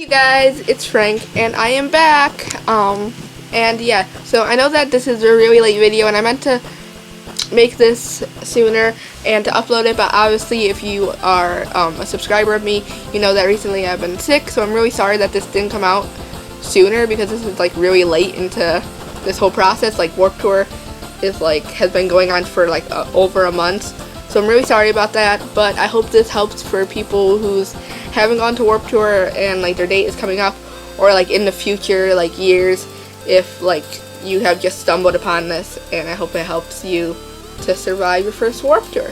Guys, it's Frank and I am back. And yeah, so I know that this is a really late video and I meant to make this sooner and to upload it, but obviously if you are a subscriber of me, you know that recently I've been sick, so I'm really sorry that this didn't come out sooner because this is like really late into this whole process. Like Warped Tour is like has been going on for like over a month, so I'm really sorry about that, but I hope this helps for people who's haven't gone to Warped Tour and like their date is coming up, or like in the future, like years, if like you have just stumbled upon this, and I hope it helps you to survive your first Warped Tour.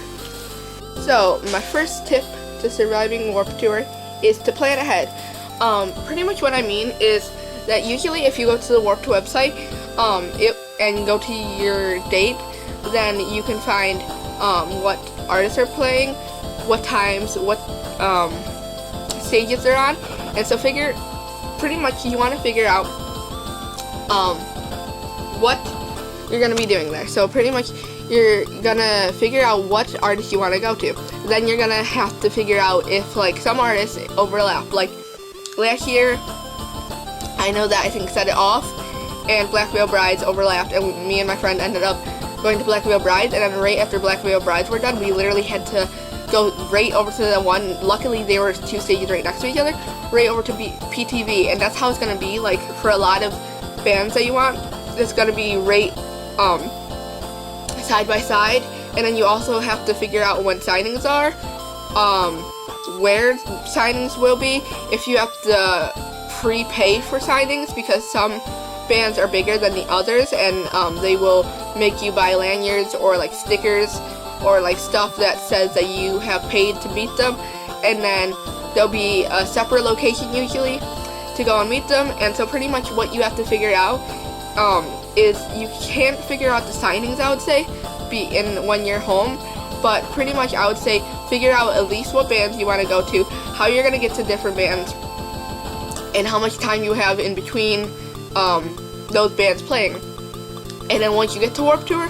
So my first tip to surviving Warped Tour is to plan ahead. Pretty much what I mean is that usually if you go to the Warped website and go to your date, then you can find what artists are playing, what times, what stages they're on, and so pretty much you want to figure out what you're going to be doing there. So pretty much you're going to figure out what artist you want to go to. Then you're going to have to figure out if like some artists overlap. Like last year, I know that I think Set It Off and Black Veil Brides overlapped, and me and my friend ended up going to Black Veil Brides, and then right after Black Veil Brides were done, we literally had to go right over to the one, luckily they were two stages right next to each other, right over to PTV, and that's how it's going to be, like, for a lot of bands that you want. It's going to be right, side by side, and then you also have to figure out when signings are, where signings will be, if you have to prepay for signings, because some bands are bigger than the others, and they will make you buy lanyards or, like, stickers, or like stuff that says that you have paid to meet them, and then there'll be a separate location usually to go and meet them. And so pretty much what you have to figure out is you can't figure out the signings, I would say, when you're home, but pretty much I would say figure out at least what bands you want to go to, how you're going to get to different bands, and how much time you have in between those bands playing. And then once you get to Warped Tour,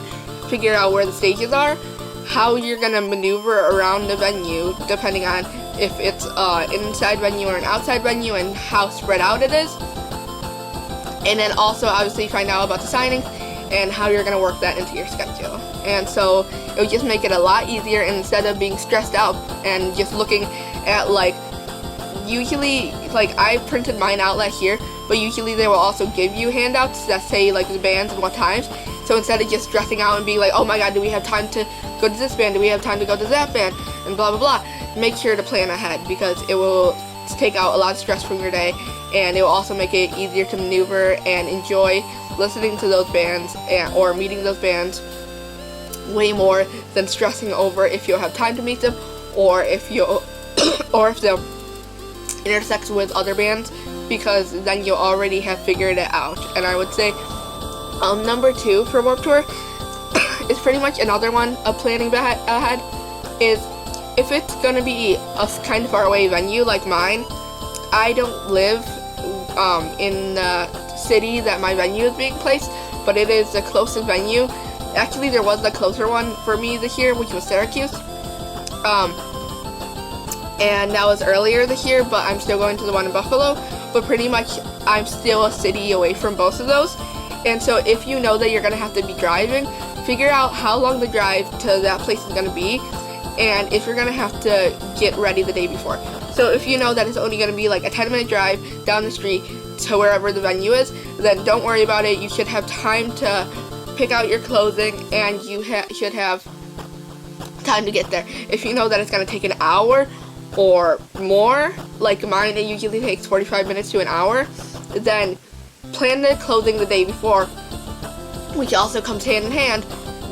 figure out where the stages are, how you're going to maneuver around the venue depending on if it's an inside venue or an outside venue, and how spread out it is. And then also obviously find out about the signings and how you're going to work that into your schedule. And so it would just make it a lot easier, and instead of being stressed out and just looking at like, usually like I printed mine out last year, but usually they will also give you handouts that say like the bands and what times. So instead of just stressing out and being like, oh my god, do we have time to go to this band, do we have time to go to that band, and blah blah blah, make sure to plan ahead, because it will take out a lot of stress from your day, and it will also make it easier to maneuver and enjoy listening to those bands or meeting those bands way more than stressing over if you'll have time to meet them, or if they'll intersect with other bands, because then you'll already have figured it out. And I would say number 2 for Warped Tour is pretty much another one of planning ahead, is if it's going to be a kind of far away venue like mine. I don't live in the city that my venue is being placed, but it is the closest venue. Actually, there was a closer one for me this year, which was Syracuse, and that was earlier this year, but I'm still going to the one in Buffalo. But pretty much I'm still a city away from both of those. And so if you know that you're going to have to be driving, figure out how long the drive to that place is going to be, and if you're going to have to get ready the day before. So if you know that it's only going to be like a 10-minute drive down the street to wherever the venue is, then don't worry about it. You should have time to pick out your clothing, and you should have time to get there. If you know that it's going to take an hour or more, like mine, it usually takes 45 minutes to an hour, then plan the clothing the day before, which also comes hand in hand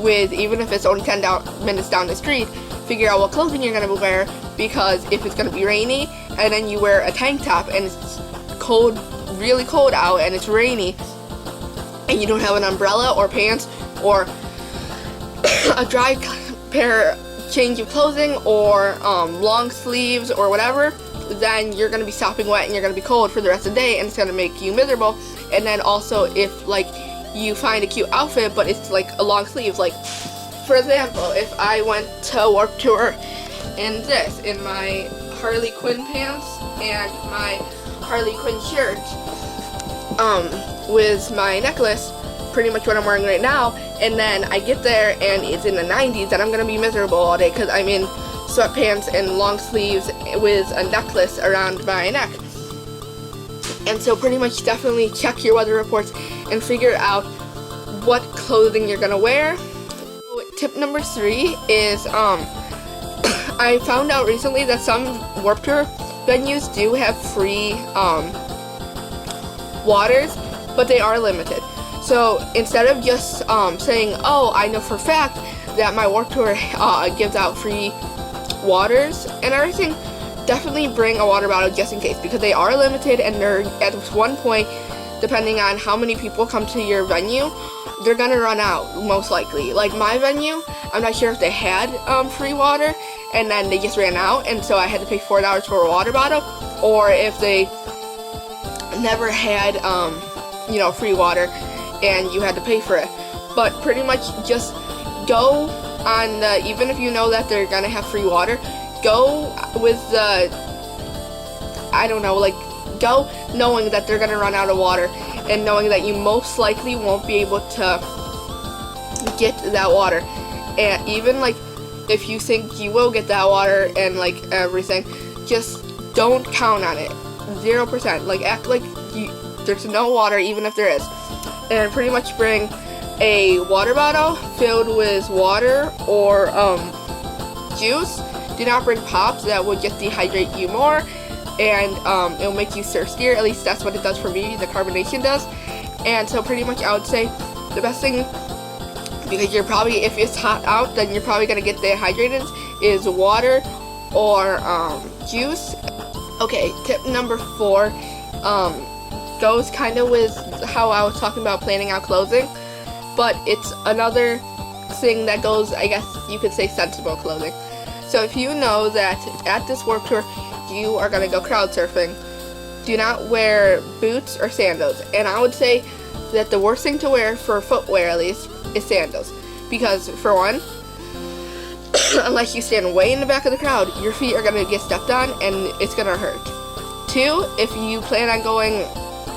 with, even if it's only 10 minutes down the street, figure out what clothing you're going to wear, because if it's going to be rainy and then you wear a tank top and it's cold, really cold out, and it's rainy, and you don't have an umbrella or pants or a dry change of clothing or long sleeves or whatever, then you're going to be sopping wet and you're going to be cold for the rest of the day, and it's going to make you miserable. And then also if like you find a cute outfit but it's like a long sleeve, like for example, if I went to Warped Tour in my Harley Quinn pants and my Harley Quinn shirt with my necklace, pretty much what I'm wearing right now, and then I get there and it's in the 90s, and I'm gonna be miserable all day because I'm in sweatpants and long sleeves with a necklace around my neck. And so pretty much definitely check your weather reports and figure out what clothing you're gonna wear. So tip number 3 is I found out recently that some Warped Tour venues do have free waters, but they are limited. So instead of just saying, oh, I know for a fact that my Warped Tour gives out free waters and everything, definitely bring a water bottle just in case, because they are limited, and they're at one point, depending on how many people come to your venue, they're gonna run out most likely. Like my venue, I'm not sure if they had free water and then they just ran out, and so I had to pay $4 for a water bottle, or if they never had free water and you had to pay for it. But pretty much just go on the, even if you know that they're gonna have free water, go with the, I don't know, like go knowing that they're gonna run out of water and knowing that you most likely won't be able to get that water. And even like if you think you will get that water and like everything, just don't count on it. 0%. Like act like there's no water even if there is. And pretty much bring a water bottle filled with water or juice. Do not bring pops, that will just dehydrate you more, and it'll make you thirstier. At least that's what it does for me, the carbonation does. And so pretty much I would say the best thing, because you're probably, if it's hot out, then you're probably gonna get dehydrated, is water or juice. Okay, tip number 4 goes kind of with how I was talking about planning out clothing, but it's another thing that goes, I guess you could say, sensible clothing. So if you know that at this Warped Tour you are going to go crowd surfing, do not wear boots or sandals. And I would say that the worst thing to wear, for footwear at least, is sandals. Because for one, unless you stand way in the back of the crowd, your feet are going to get stepped on and it's going to hurt. 2, if you plan on going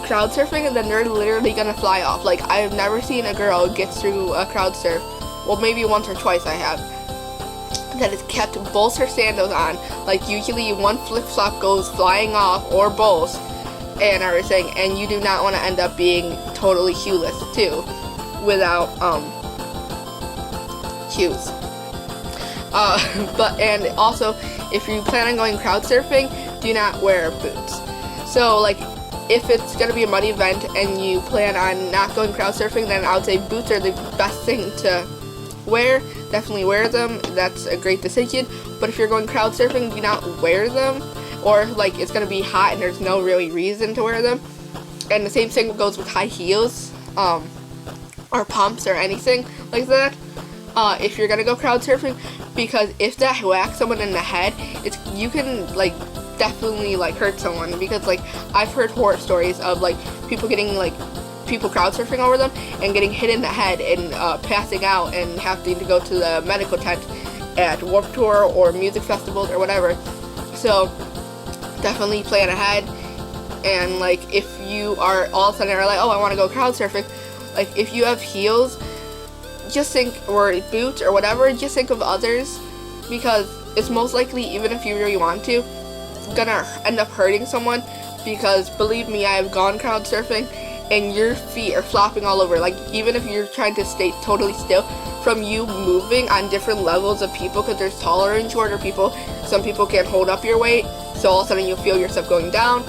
crowd surfing, then they're literally going to fly off. Like, I've never seen a girl get through a crowd surf, well, maybe once or twice I have, that has kept both her sandals on. Like, usually one flip-flop goes flying off, or both, and everything, and you do not want to end up being totally shoeless too, without shoes. And also, if you plan on going crowd surfing, do not wear boots. So like, if it's going to be a muddy event and you plan on not going crowd surfing, then I would say boots are the best thing to wear. Definitely wear them. That's a great decision. But if you're going crowd surfing, do not wear them, or like it's going to be hot and there's no really reason to wear them. And the same thing goes with high heels or pumps or anything like that if you're going to go crowd surfing, because if that whacks someone in the head, you can like definitely like hurt someone. Because like I've heard horror stories of like people crowd surfing over them and getting hit in the head and passing out and having to go to the medical tent at Warped Tour or music festivals or whatever. So definitely plan ahead. And like if you are all of a sudden are like, oh, I want to go crowd surfing, like if you have heels, just think, or boots or whatever, just think of others, because it's most likely, even if you really want to, it's gonna end up hurting someone. Because believe me, I have gone crowd surfing and your feet are flopping all over. Like even if you're trying to stay totally still, from you moving on different levels of people, because there's taller and shorter people, some people can't hold up your weight, so all of a sudden you'll feel yourself going down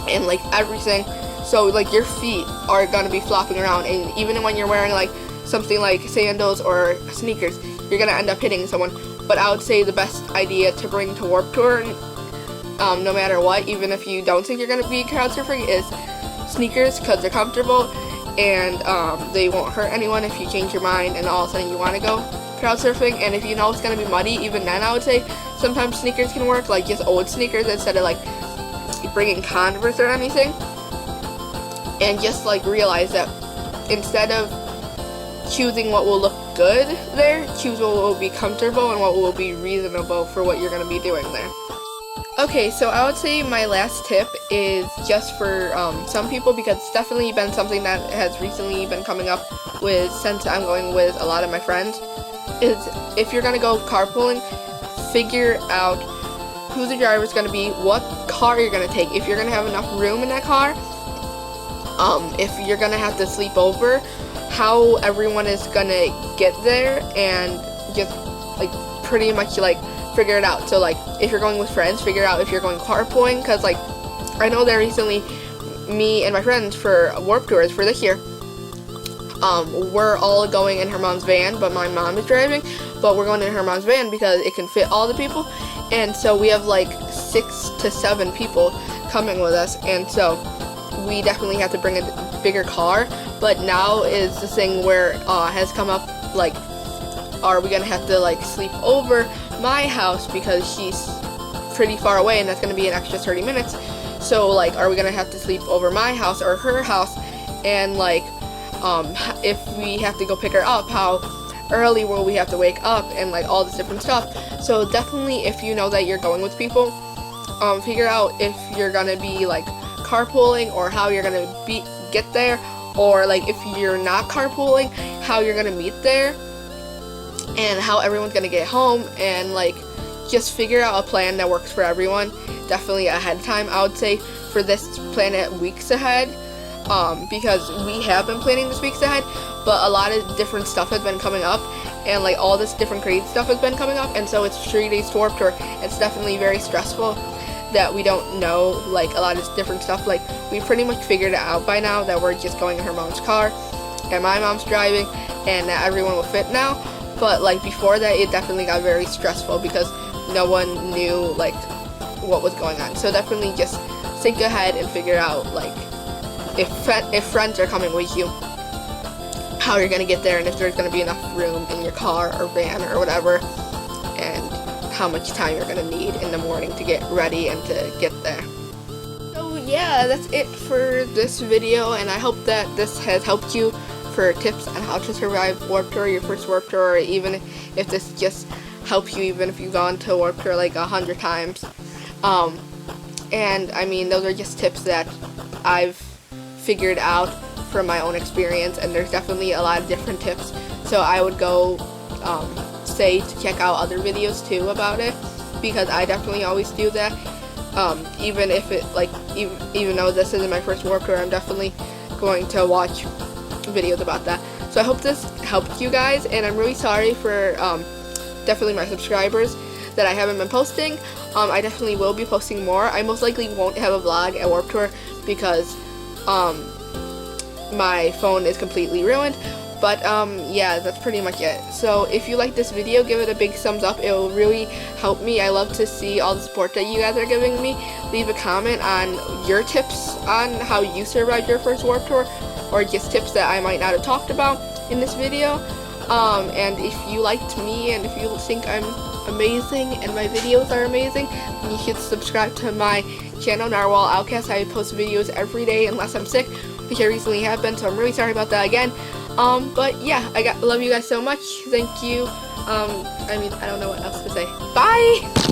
and like everything. So like your feet are gonna be flopping around, and even when you're wearing like something like sandals or sneakers, you're gonna end up hitting someone. But I would say the best idea to bring to Warped Tour, no matter what, even if you don't think you're gonna be crowd surfing, is sneakers, because they're comfortable and they won't hurt anyone if you change your mind and all of a sudden you want to go crowd surfing. And if you know it's gonna be muddy, even then I would say sometimes sneakers can work, like just old sneakers instead of like bringing Converse or anything. And just like realize that instead of choosing what will look good there, choose what will be comfortable and what will be reasonable for what you're going to be doing there. Okay, so I would say my last tip is just for some people, because it's definitely been something that has recently been coming up with, since I'm going with a lot of my friends, is if you're going to go carpooling, figure out who the driver is going to be, what car you're going to take, if you're going to have enough room in that car, if you're going to have to sleep over, how everyone is going to get there, and just like pretty much like figure it out. So like if you're going with friends, figure out if you're going carpooling, because like I know that recently me and my friends for Warped Tours for this year, we're all going in her mom's van, but my mom is driving, but we're going in her mom's van because it can fit all the people, and so we have like 6 to 7 people coming with us, and so we definitely have to bring a bigger car. But now is the thing where has come up, like, are we gonna have to like sleep over my house because she's pretty far away, and that's gonna be an extra 30 minutes. So like, are we gonna have to sleep over my house or her house? And like, if we have to go pick her up, how early will we have to wake up, and like all this different stuff. So definitely, if you know that you're going with people, figure out if you're gonna be like carpooling, or how you're gonna get there, or like if you're not carpooling, how you're gonna meet there, and how everyone's gonna get home, and like just figure out a plan that works for everyone, definitely ahead of time. I would say for this, plan it weeks ahead, because we have been planning this weeks ahead, but a lot of different stuff has been coming up, and like all this different crazy stuff has been coming up, and so it's 3 days to Warped Tour. It's definitely very stressful that we don't know like a lot of different stuff. Like, we pretty much figured it out by now that we're just going in her mom's car, and my mom's driving, and that everyone will fit now. But like before that, it definitely got very stressful because no one knew like what was going on. So definitely just think ahead and figure out like if friends are coming with you, how you're gonna get there, and if there's gonna be enough room in your car or van or whatever, and how much time you're gonna need in the morning to get ready and to get there. So yeah, that's it for this video, and I hope that this has helped you for tips on how to survive Warped Tour, your first Warped Tour, or even if this just helps you even if you've gone to Warped Tour like 100 times. And I mean, those are just tips that I've figured out from my own experience, and there's definitely a lot of different tips, so I would go say to check out other videos too about it, because I definitely always do that. Even if it like even though this isn't my first Warped Tour, I'm definitely going to watch videos about that. So I hope this helped you guys, and I'm really sorry for definitely my subscribers that I haven't been posting. I definitely will be posting more. I most likely won't have a vlog at Warped Tour because my phone is completely ruined. But yeah, that's pretty much it. So if you like this video, give it a big thumbs up. It will really help me. I love to see all the support that you guys are giving me. Leave a comment on your tips on how you survived your first Warped Tour, or just tips that I might not have talked about in this video. And if you liked me, and if you think I'm amazing and my videos are amazing, then you should subscribe to my channel, Narwhal Outcast. I post videos every day unless I'm sick, which I recently have been, so I'm really sorry about that again. But yeah, love you guys so much. Thank you. I mean, I don't know what else to say. Bye!